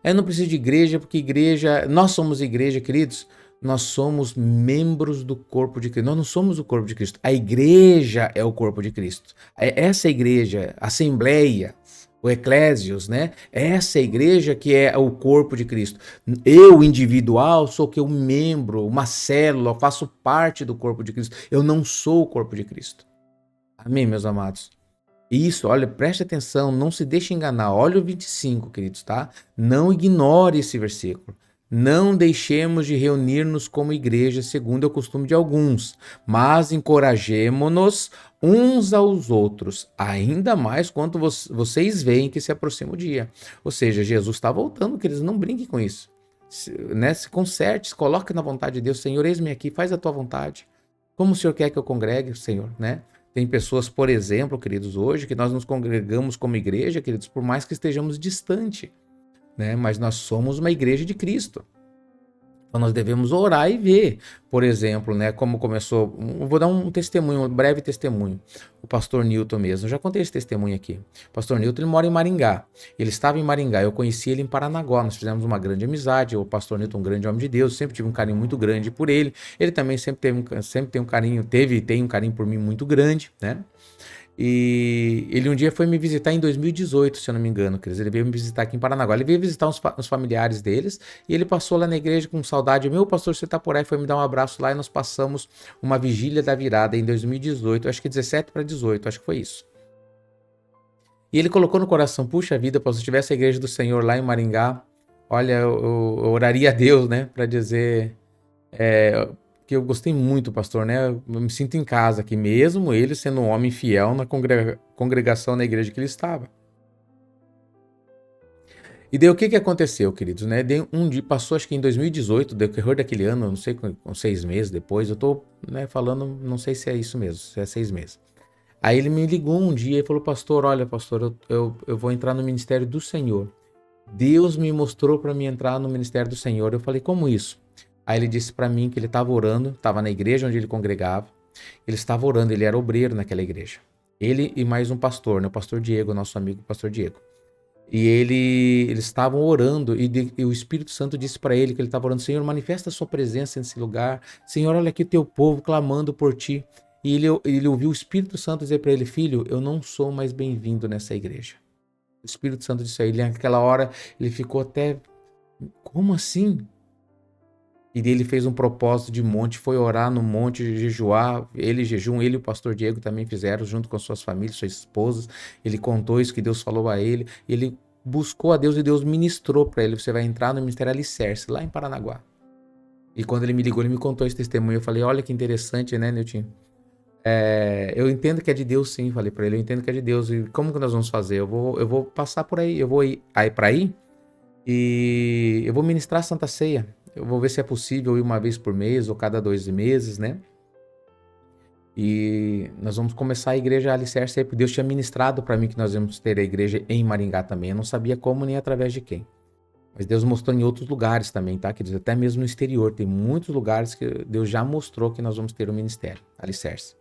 Eu não preciso de igreja, porque igreja, nós somos igreja, queridos. Nós somos membros do corpo de Cristo. Nós não somos o corpo de Cristo. A igreja é o corpo de Cristo. Essa igreja, a assembleia, o eclésios, né? Essa igreja que é o corpo de Cristo. Eu, individual, sou que um membro, uma célula, faço parte do corpo de Cristo. Eu não sou o corpo de Cristo. Amém, meus amados? Isso, olha, preste atenção, não se deixe enganar. Olha o 25, queridos, tá? Não ignore esse versículo. Não deixemos de reunir-nos como igreja, segundo é o costume de alguns, mas encorajemo-nos uns aos outros, ainda mais quando vocês veem que se aproxima o dia. Ou seja, Jesus está voltando, queridos, não brinquem com isso. Se conserte, se coloque na vontade de Deus. Senhor, eis-me aqui, faz a tua vontade. Como o Senhor quer que eu congregue, Senhor, né? Tem pessoas, por exemplo, queridos, hoje, que nós nos congregamos como igreja, queridos, por mais que estejamos distante, né? Mas nós somos uma igreja de Cristo. Então nós devemos orar e ver, por exemplo, né, como começou. Vou dar um testemunho, um breve testemunho. O pastor Newton mesmo, eu já contei esse testemunho aqui. O pastor Newton, ele mora em Maringá. Ele estava em Maringá, eu conheci ele em Paranaguá. Nós fizemos uma grande amizade. O pastor Newton, um grande homem de Deus, sempre tive um carinho muito grande por ele. Ele também sempre tem um carinho por mim muito grande, né? E ele um dia foi me visitar em 2018, se eu não me engano, queridos. Ele veio me visitar aqui em Paranaguá. Ele veio visitar os familiares deles e ele passou lá na igreja com saudade. Meu pastor, você tá por aí? Foi me dar um abraço lá e nós passamos uma vigília da virada em 2018, acho que 17 para 18, acho que foi isso. E ele colocou no coração, puxa vida, se tivesse a igreja do Senhor lá em Maringá, olha, eu oraria a Deus, né, para dizer que eu gostei muito, pastor, né, eu me sinto em casa aqui, mesmo ele sendo um homem fiel na congregação, na igreja que ele estava. E daí o que aconteceu, queridos, né? Um dia, passou acho que em 2018, decorrer daquele ano, não sei, com 6 meses depois, eu tô, né, falando, não sei se é isso mesmo, se é 6 meses. Aí ele me ligou um dia e falou, pastor, olha, pastor, eu vou entrar no ministério do Senhor. Deus me mostrou para mim entrar no ministério do Senhor. Eu falei, como isso? Aí ele disse para mim que ele estava orando, estava na igreja onde ele congregava, ele estava orando, ele era obreiro naquela igreja. Ele e mais um pastor, né, o pastor Diego, nosso amigo pastor Diego. E eles estavam orando e o Espírito Santo disse para ele que ele estava orando, Senhor, manifesta a sua presença nesse lugar. Senhor, olha aqui o teu povo clamando por ti. E ele ouviu o Espírito Santo dizer para ele, filho, eu não sou mais bem-vindo nessa igreja. O Espírito Santo disse a ele, naquela hora ele ficou até, como assim? E ele fez um propósito de monte, foi orar no monte, jejuar, ele jejum, ele e o pastor Diego também fizeram, junto com suas famílias, suas esposas. Ele contou isso que Deus falou a ele, ele buscou a Deus e Deus ministrou para ele, você vai entrar no Ministério Alicerce, lá em Paranaguá. E quando ele me ligou, ele me contou esse testemunho, eu falei, olha que interessante, né, Nilton? Eu entendo que é de Deus, sim, falei para ele, eu entendo que é de Deus, e como que nós vamos fazer? Eu vou passar por aí, eu vou ir para aí, e eu vou ministrar a Santa Ceia. Eu vou ver se é possível ir uma vez por mês ou cada 2 meses, né? E nós vamos começar a igreja Alicerce aí, porque Deus tinha ministrado para mim que nós íamos ter a igreja em Maringá também. Eu não sabia como nem através de quem. Mas Deus mostrou em outros lugares também, tá? Quer dizer, até mesmo no exterior. Tem muitos lugares que Deus já mostrou que nós vamos ter o ministério Alicerce.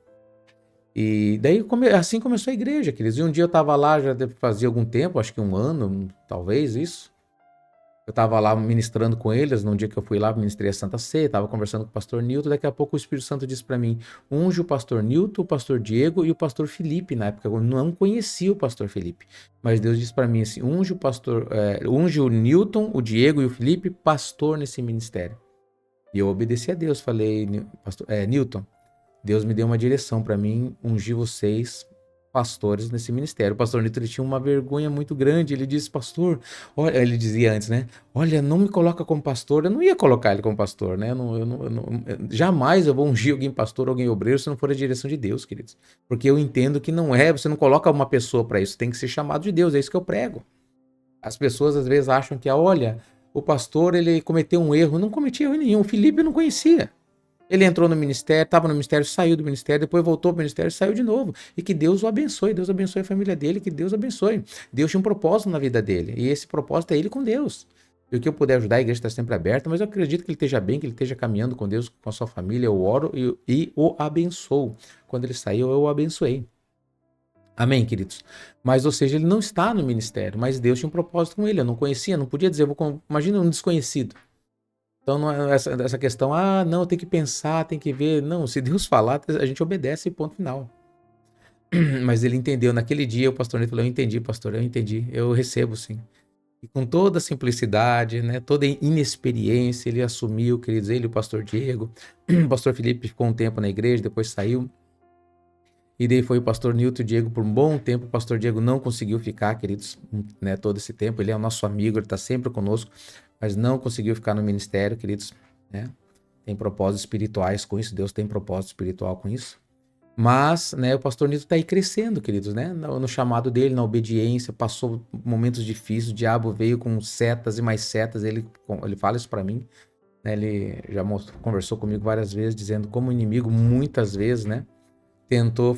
E daí assim começou a igreja, queridos. E um dia eu estava lá, já fazia algum tempo, acho que 1 ano, talvez isso. Eu estava lá ministrando com eles, num dia que eu fui lá, ministrei a Santa Ceia, estava conversando com o pastor Nilton, daqui a pouco o Espírito Santo disse para mim, unge o pastor Nilton, o pastor Diego e o pastor Felipe, na época eu não conhecia o pastor Felipe, mas Deus disse para mim assim, unge o Nilton, o Diego e o Felipe, pastor nesse ministério. E eu obedeci a Deus, falei, Nilton, Deus me deu uma direção para mim, ungir vocês pastores nesse ministério. O pastor Nito, ele tinha uma vergonha muito grande. Ele disse, pastor, olha, ele dizia antes, né? Olha, não me coloca como pastor. Eu não ia colocar ele como pastor, né? Jamais eu vou ungir alguém pastor, alguém obreiro, se não for a direção de Deus, queridos. Porque eu entendo que não é, você não coloca uma pessoa para isso, tem que ser chamado de Deus, é isso que eu prego. As pessoas às vezes acham que, olha, o pastor, ele cometeu um erro. Não cometia erro nenhum. O Felipe eu não conhecia. Ele entrou no ministério, estava no ministério, saiu do ministério, depois voltou para o ministério e saiu de novo. E que Deus o abençoe, Deus abençoe a família dele, que Deus abençoe. Deus tinha um propósito na vida dele, e esse propósito é ele com Deus. E o que eu puder ajudar, a igreja está sempre aberta, mas eu acredito que ele esteja bem, que ele esteja caminhando com Deus, com a sua família. Eu oro e o abençoo. Quando ele saiu, eu o abençoei. Amém, queridos? Mas, ou seja, ele não está no ministério, mas Deus tinha um propósito com ele. Eu não conhecia, não podia dizer, imagina um desconhecido. Então, não é essa questão, não, tem que pensar, tem que ver. Não, se Deus falar, a gente obedece, ponto final. Mas ele entendeu. Naquele dia, o pastor Nito falou, eu entendi, pastor, eu entendi. Eu recebo, sim. E com toda a simplicidade, né, toda a inexperiência, ele assumiu, queridos, ele e o pastor Diego. O pastor Felipe ficou um tempo na igreja, depois saiu. E daí foi o pastor Nilton Diego por um bom tempo. O pastor Diego não conseguiu ficar, queridos, né, todo esse tempo. Ele é o nosso amigo, ele está sempre conosco, mas não conseguiu ficar no ministério, queridos, né? Tem propósitos espirituais com isso, Deus tem propósito espiritual com isso. Mas, né, o pastor Nilton está aí crescendo, queridos, né? No chamado dele, na obediência, passou momentos difíceis, o diabo veio com setas e mais setas, ele fala isso para mim, né? Ele já conversou comigo várias vezes, dizendo como inimigo, muitas vezes, né? Tentou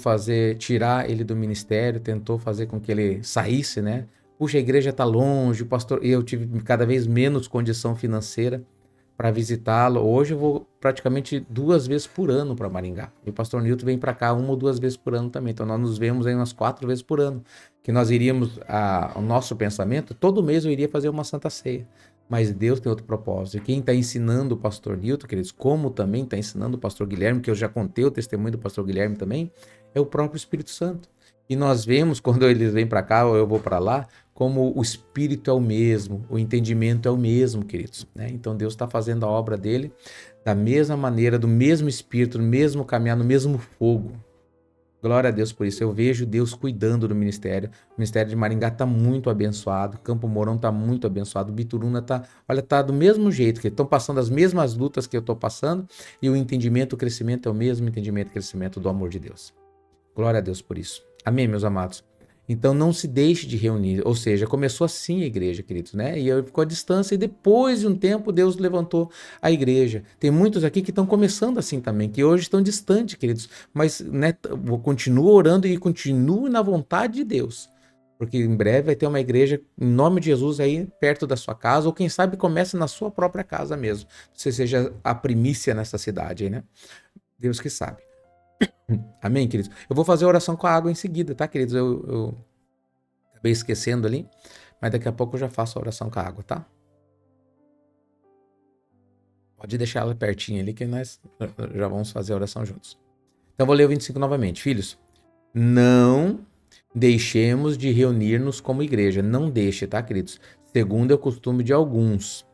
tirar ele do ministério, tentou fazer com que ele saísse, né? Puxa, a igreja está longe, o pastor, e eu tive cada vez menos condição financeira para visitá-lo. Hoje eu vou praticamente 2 vezes por ano para Maringá. E o pastor Nilton vem para cá 1 ou 2 vezes por ano também. Então nós nos vemos aí umas 4 vezes por ano. Que nós iríamos, o nosso pensamento, todo mês eu iria fazer uma Santa Ceia. Mas Deus tem outro propósito. E quem está ensinando o pastor Nilton, queridos, como também está ensinando o pastor Guilherme, que eu já contei o testemunho do pastor Guilherme também, é o próprio Espírito Santo. E nós vemos, quando eles vêm para cá ou eu vou para lá, como o espírito é o mesmo, o entendimento é o mesmo, queridos, né? Então Deus está fazendo a obra dele da mesma maneira, do mesmo espírito, no mesmo caminhar, no mesmo fogo. Glória a Deus por isso. Eu vejo Deus cuidando do ministério. O ministério de Maringá está muito abençoado. Campo Mourão está muito abençoado. Bituruna tá do mesmo jeito, que estão passando as mesmas lutas que eu estou passando e o entendimento, o crescimento é o mesmo entendimento, o crescimento do amor de Deus. Glória a Deus por isso. Amém, meus amados? Então não se deixe de reunir, ou seja, começou assim a igreja, queridos, né? E ficou à distância e depois de um tempo Deus levantou a igreja. Tem muitos aqui que estão começando assim também, que hoje estão distantes, queridos, mas né, continua orando e continue na vontade de Deus. Porque em breve vai ter uma igreja, em nome de Jesus, aí perto da sua casa, ou quem sabe comece na sua própria casa mesmo. Você seja a primícia nessa cidade aí, né? Deus que sabe. Amém, queridos? Eu vou fazer a oração com a água em seguida, tá, queridos? Eu acabei esquecendo ali, mas daqui a pouco eu já faço a oração com a água, tá? Pode deixar ela pertinho ali que nós já vamos fazer a oração juntos. Então vou ler o 25 novamente. Filhos, não deixemos de reunir-nos como igreja. Não deixe, tá, queridos? Segundo é o costume de alguns.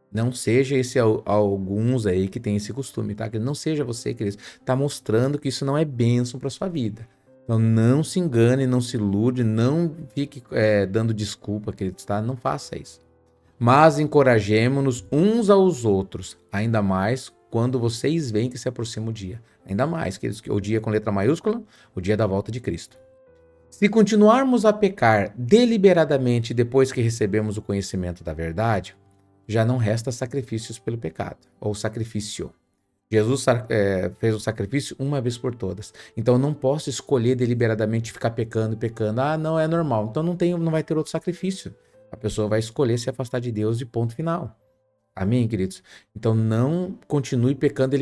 Não seja esse alguns aí que tem esse costume, tá? Que não seja você, queridos. Tá mostrando que isso não é bênção para sua vida. Então não se engane, não se ilude, não fique dando desculpa, queridos, tá? Não faça isso. Mas encorajemo-nos uns aos outros, ainda mais quando vocês veem que se aproxima o dia. Ainda mais, queridos, o dia com letra maiúscula, o dia da volta de Cristo. Se continuarmos a pecar deliberadamente depois que recebemos o conhecimento da verdade, já não resta sacrifícios pelo pecado, ou sacrifício. Jesus fez o sacrifício uma vez por todas. Então eu não posso escolher deliberadamente ficar pecando. Ah, não, é normal. Então não vai ter outro sacrifício. A pessoa vai escolher se afastar de Deus de ponto final. Amém, queridos? Então não continue pecando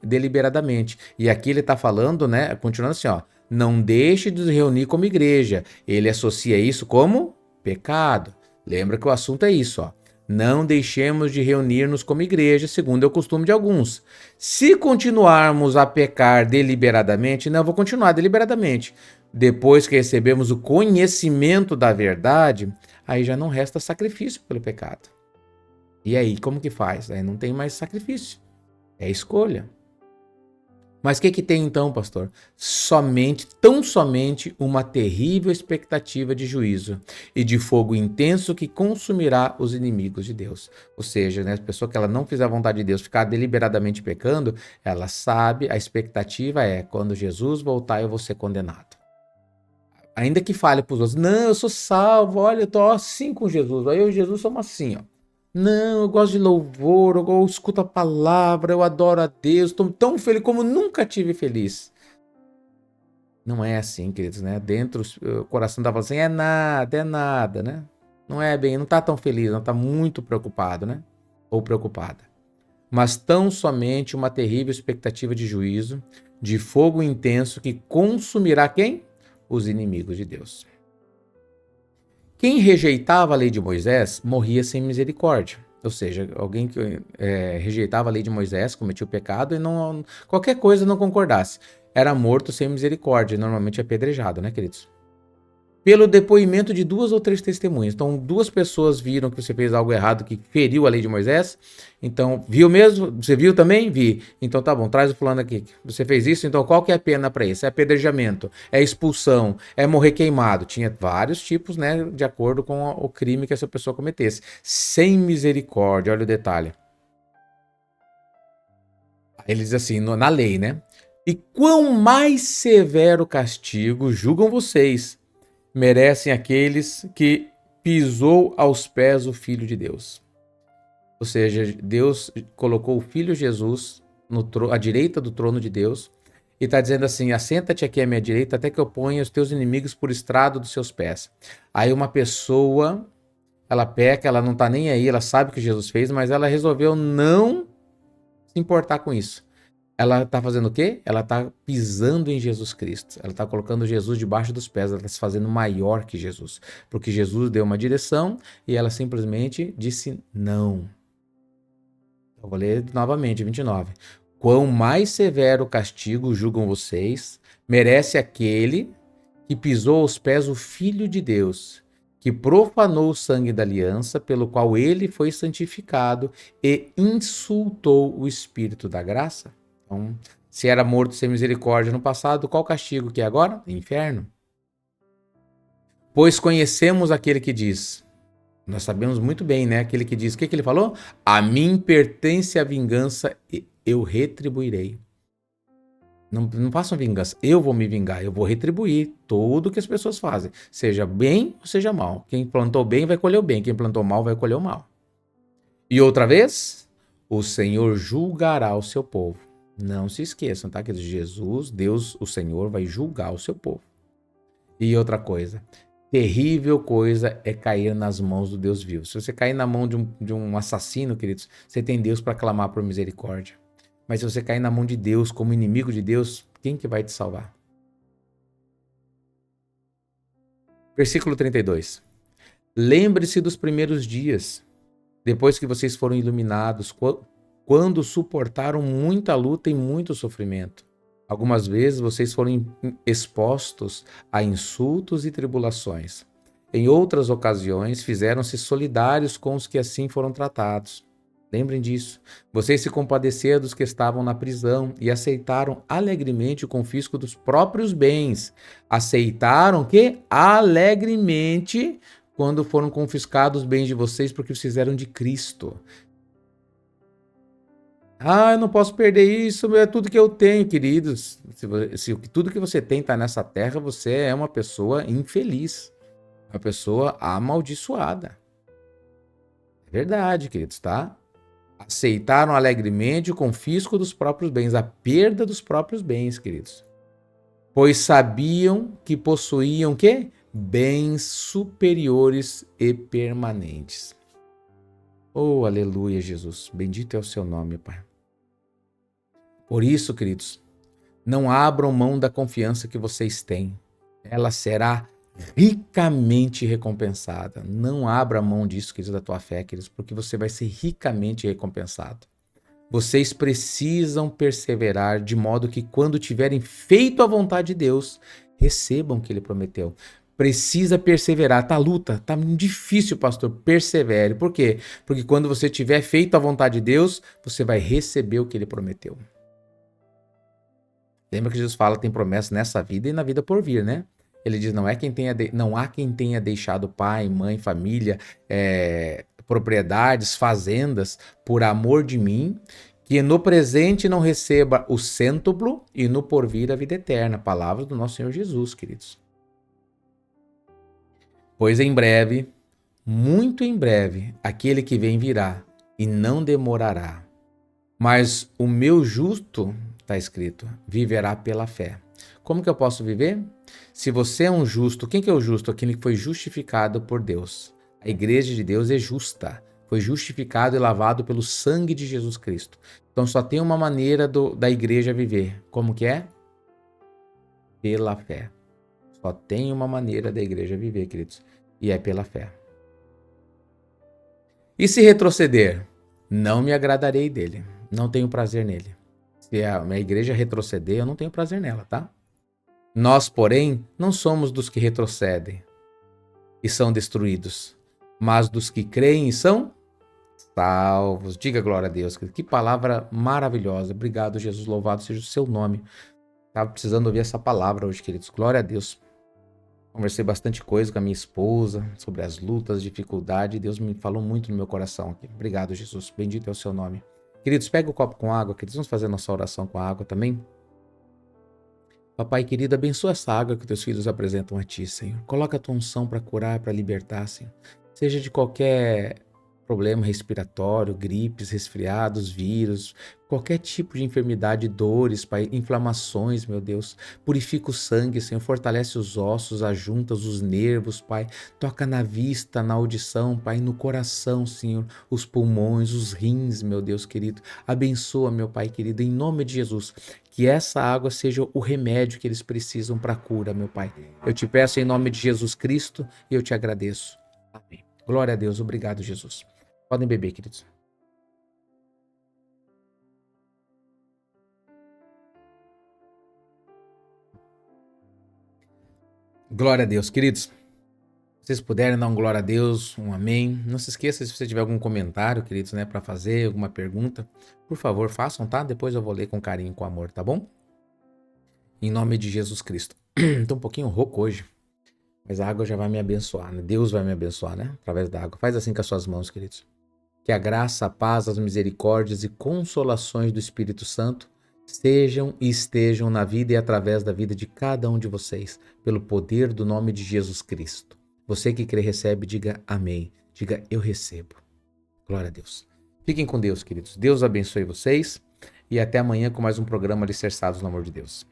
deliberadamente. E aqui ele está falando, né? Continuando assim, ó. Não deixe de se reunir como igreja. Ele associa isso como pecado. Lembra que o assunto é isso, ó. Não deixemos de reunir-nos como igreja, segundo é o costume de alguns. Se continuarmos a pecar deliberadamente, não, eu vou continuar deliberadamente. Depois que recebemos o conhecimento da verdade, aí já não resta sacrifício pelo pecado. E aí, como que faz? Aí não tem mais sacrifício. É escolha. Mas o que tem então, pastor? Tão somente uma terrível expectativa de juízo e de fogo intenso que consumirá os inimigos de Deus. Ou seja, né, a pessoa que ela não fizer a vontade de Deus, ficar deliberadamente pecando, ela sabe, a expectativa é, quando Jesus voltar eu vou ser condenado. Ainda que fale para os outros, não, eu sou salvo, olha, eu tô assim com Jesus, aí eu e Jesus somos assim, ó. Não, eu gosto de louvor, eu escuto a palavra, eu adoro a Deus, estou tão feliz como nunca tive feliz. Não é assim, queridos, né? Dentro o coração estava assim, é nada, né? Não é bem, não está tão feliz, não está muito preocupado, né? Ou preocupada. Mas tão somente uma terrível expectativa de juízo, de fogo intenso que consumirá quem? Os inimigos de Deus. Quem rejeitava a lei de Moisés morria sem misericórdia. Ou seja, alguém que rejeitava a lei de Moisés, cometia o pecado e qualquer coisa não concordasse, era morto sem misericórdia, normalmente apedrejado, né, queridos? Pelo depoimento de 2 ou 3 testemunhas. Então, 2 pessoas viram que você fez algo errado, que feriu a lei de Moisés. Então, viu mesmo? Você viu também? Vi. Então, tá bom, traz o fulano aqui. Você fez isso, então qual que é a pena para isso? É apedrejamento, é expulsão, é morrer queimado. Tinha vários tipos, né, de acordo com o crime que essa pessoa cometesse. Sem misericórdia, olha o detalhe. Ele diz assim, na lei, né? E quão mais severo castigo julgam vocês merecem aqueles que pisou aos pés o Filho de Deus. Ou seja, Deus colocou o Filho Jesus à direita do trono de Deus e está dizendo assim, assenta-te aqui à minha direita até que eu ponha os teus inimigos por estrado dos seus pés. Aí uma pessoa, ela peca, ela não está nem aí, ela sabe o que Jesus fez, mas ela resolveu não se importar com isso. Ela está fazendo o quê? Ela está pisando em Jesus Cristo. Ela está colocando Jesus debaixo dos pés. Ela está se fazendo maior que Jesus. Porque Jesus deu uma direção e ela simplesmente disse não. Eu vou ler novamente, 29. Quão mais severo castigo julgam vocês, merece aquele que pisou aos pés o Filho de Deus, que profanou o sangue da aliança, pelo qual ele foi santificado e insultou o Espírito da graça? Então, se era morto sem misericórdia no passado, qual o castigo que é agora? Inferno. Pois conhecemos aquele que diz, nós sabemos muito bem, né? Aquele que diz, o que ele falou? A mim pertence a vingança e eu retribuirei. Não façam vingança, eu vou me vingar, eu vou retribuir tudo que as pessoas fazem, seja bem ou seja mal. Quem plantou bem vai colher o bem, quem plantou mal vai colher o mal. E outra vez, o Senhor julgará o seu povo. Não se esqueçam, tá? Que Jesus, Deus, o Senhor, vai julgar o seu povo. E outra coisa, terrível coisa é cair nas mãos do Deus vivo. Se você cair na mão de um assassino, queridos, você tem Deus para clamar por misericórdia. Mas se você cair na mão de Deus como inimigo de Deus, quem que vai te salvar? Versículo 32. Lembre-se dos primeiros dias, depois que vocês foram iluminados, quando suportaram muita luta e muito sofrimento. Algumas vezes vocês foram expostos a insultos e tribulações. Em outras ocasiões, fizeram-se solidários com os que assim foram tratados. Lembrem disso. Vocês se compadeceram dos que estavam na prisão e aceitaram alegremente o confisco dos próprios bens. Aceitaram que alegremente quando foram confiscados os bens de vocês porque os fizeram de Cristo. Ah, eu não posso perder isso, é tudo que eu tenho, queridos. Se tudo que você tem está nessa terra, você é uma pessoa infeliz, uma pessoa amaldiçoada. É verdade, queridos, tá? Aceitaram alegremente o confisco dos próprios bens, a perda dos próprios bens, queridos. Pois sabiam que possuíam quê? Bens superiores e permanentes. Oh, aleluia, Jesus. Bendito é o seu nome, Pai. Por isso, queridos, não abram mão da confiança que vocês têm. Ela será ricamente recompensada. Não abra mão disso, queridos, da tua fé, queridos, porque você vai ser ricamente recompensado. Vocês precisam perseverar de modo que quando tiverem feito a vontade de Deus, recebam o que ele prometeu. Precisa perseverar, tá luta, tá difícil, pastor, persevere. Por quê? Porque quando você tiver feito a vontade de Deus, você vai receber o que ele prometeu. Lembra que Jesus fala tem promessa nessa vida e na vida por vir, né? Ele diz, não há quem tenha deixado pai, mãe, família, propriedades, fazendas, por amor de mim, que no presente não receba o cêntuplo e no porvir a vida eterna. Palavra do nosso Senhor Jesus, queridos. Pois em breve, muito em breve, aquele que vem virá e não demorará. Mas o meu justo, está escrito, viverá pela fé. Como que eu posso viver? Se você é um justo, quem que é o justo? Aquele que foi justificado por Deus. A igreja de Deus é justa. Foi justificado e lavado pelo sangue de Jesus Cristo. Então só tem uma maneira da igreja viver. Como que é? Pela fé. Só tem uma maneira da igreja viver, queridos. E é pela fé. E se retroceder? Não me agradarei dele. Não tenho prazer nele. Se a minha igreja retroceder, eu não tenho prazer nela, tá? Nós, porém, não somos dos que retrocedem e são destruídos, mas dos que creem e são salvos. Diga glória a Deus. Que palavra maravilhosa. Obrigado, Jesus. Louvado seja o seu nome. Estava precisando ouvir essa palavra hoje, queridos. Glória a Deus. Conversei bastante coisa com a minha esposa sobre as lutas, dificuldade. Deus me falou muito no meu coração aqui. Obrigado, Jesus. Bendito é o seu nome. Queridos, pega o copo com água, queridos. Vamos fazer nossa oração com a água também. Papai querido, abençoa essa água que teus filhos apresentam a ti, Senhor. Coloca a tua unção para curar, para libertar, Senhor. Seja de qualquer problema respiratório, gripes, resfriados, vírus, qualquer tipo de enfermidade, dores, Pai, inflamações, meu Deus. Purifica o sangue, Senhor, fortalece os ossos, as juntas, os nervos, Pai. Toca na vista, na audição, Pai, no coração, Senhor, os pulmões, os rins, meu Deus querido. Abençoa, meu Pai querido, em nome de Jesus. Que essa água seja o remédio que eles precisam para a cura, meu Pai. Eu te peço em nome de Jesus Cristo e eu te agradeço. Amém. Glória a Deus. Obrigado, Jesus. Podem beber, queridos. Glória a Deus, queridos. Se vocês puderem dar um glória a Deus, um amém. Não se esqueça, se você tiver algum comentário, queridos, né, para fazer, alguma pergunta, por favor, façam, tá? Depois eu vou ler com carinho, com amor, tá bom? Em nome de Jesus Cristo. Tô um pouquinho rouco hoje, mas a água já vai me abençoar, né? Deus vai me abençoar, né? Através da água. Faz assim com as suas mãos, queridos. Que a graça, a paz, as misericórdias e consolações do Espírito Santo sejam e estejam na vida e através da vida de cada um de vocês, pelo poder do nome de Jesus Cristo. Você que crê recebe, diga amém. Diga eu recebo. Glória a Deus. Fiquem com Deus, queridos. Deus abençoe vocês e até amanhã com mais um programa Alicerçados no Amor de Deus.